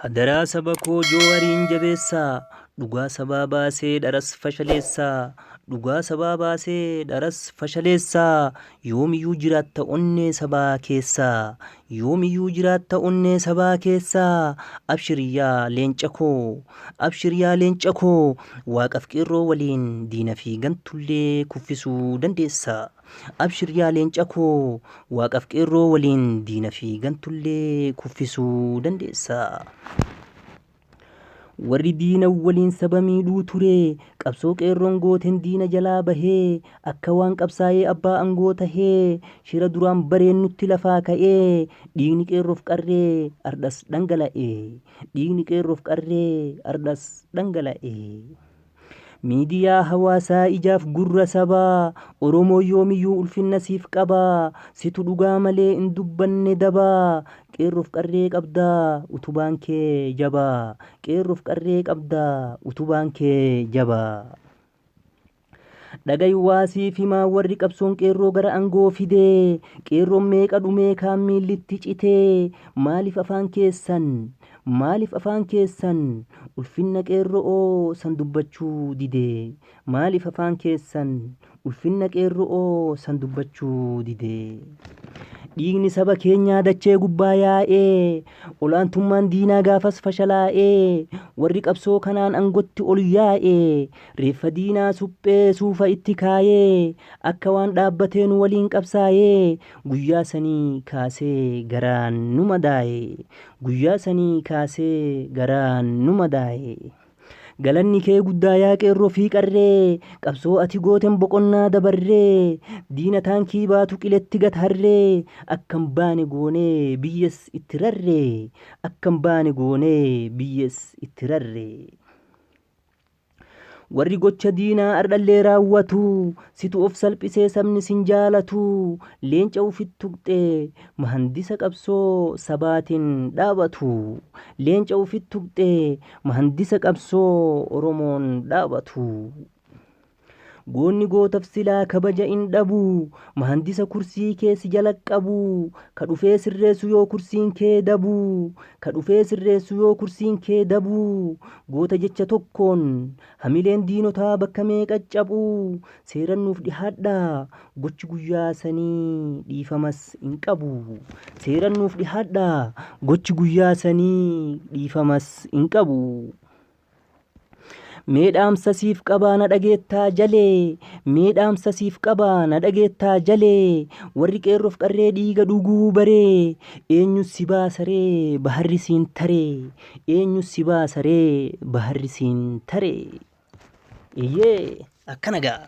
Hadaraa saba koo Joowariin jabeessaa, dhugaa sabaa baasee dharas fashaleessaa. Dhugaa sabaa baasee dharas fashaleessaa. Yoomiyyuu jiraatta onnee sabaa keessaa. Yoomiyyuu jiraatta onnee sabaa keessaa. Abshiriyaa leenca koo, abshiriyaa leenca koo. Waaqaf qeerroo waliin diina fi gantullee kuffisuu dandeessaa. Abshiriyaa leenca koo, waaqaf qeerroo waliin diina fi gantullee kuffisuu dandeessaa. Warri diina waliin saba miidhuu ture, qabsoo qeerroon gooteen diina jalaa bahee, akka waan qabsaa'ee abbaa aangoo tahee, shira duraan bareennutti lafaa ka'ee, dhiigni qeerroof qarree ardhas dhangala'ee, dhiigni qeerroof qarree ardhas dhangala'ee. Miidiyaa hawaasaa ijaaf gurra sabaa, Oromoo yoomiyyuu ulfinna siif qabaa, situ dhugaa malee hin dubbanne dabaa. Qeerroof qarree qabdaa utubaan kee jabaa, qeerroof qarree qabdaa utubaan kee jabaa. Dhagayuwaa siif himaa warri qabsoon qeerroo gara aangoo fidee, qeerroon meeqa dhumee kaan miillitti citee. Maaliif afaan keessan, maaliif afaan keessan ulfinna qeerroo san dubbachuu didee? Maaliif afaan keessan ulfinna qeerroo san dubbachuu didee? Dhiigni saba keenyaa dachee gubbaa yaa'ee, olaantummaan diinaa gaafas fashalaa'ee, warri qabsoo kanaan aangotti ol yaa'ee, reeffa diinaa suphee suufa itti kaayee, akka waan dhaabbateen waliin qabsaayee, guyyaa sanii kaasee garaan nu madaa'ee, guyyaa sanii kaasee garaan nu madaa'ee. Galanni kee guddaa yaa qeerroo fi qarree, qabsoo ati gooteen boqonnaa dabarree, diina taankii baatu qiletti gatharree, akkam baane goonee biyyas itti rarree, akkam baane goonee biyyas itti rarree. Warri gocha diinaa ardhallee raawwatu, situ of salphisee sabni sin jaalatu, leenca ufit tuqxee mahandisa qabsoo sabaatiin dhaabatu, leenca ufit tuqxee mahandisa qabsoo Oromoon dhaabatu. Goonni gootaaf silaa kabaja hin dhabu, mahandisa kursii keesi jala qabu, ka dhufee sirreessu yoo kursiin kee dabu, ka dhufee sirreessu yoo kursiin kee dabu. Goota jecha tokkoon hamileen diinotaa bakka meeqa cabu, seeran nuuf dhihaadhaa gochi guyyaa sanii dhiifamas hin qabu, seeran nuuf dhihaadhaa gochi guyyaa sanii dhiifamas hin qabu. Meedhaamsa siif qabaa na dhageettaa jalee, meedhaamsa siif qabaa na dhageettaa jalee, warri qeerroof qarree dhiiga dhuguu baree, eenyus si baasaree baharri siin taree, eenyus si baasaree baharri siin taree. Iyyee akkana ga'a.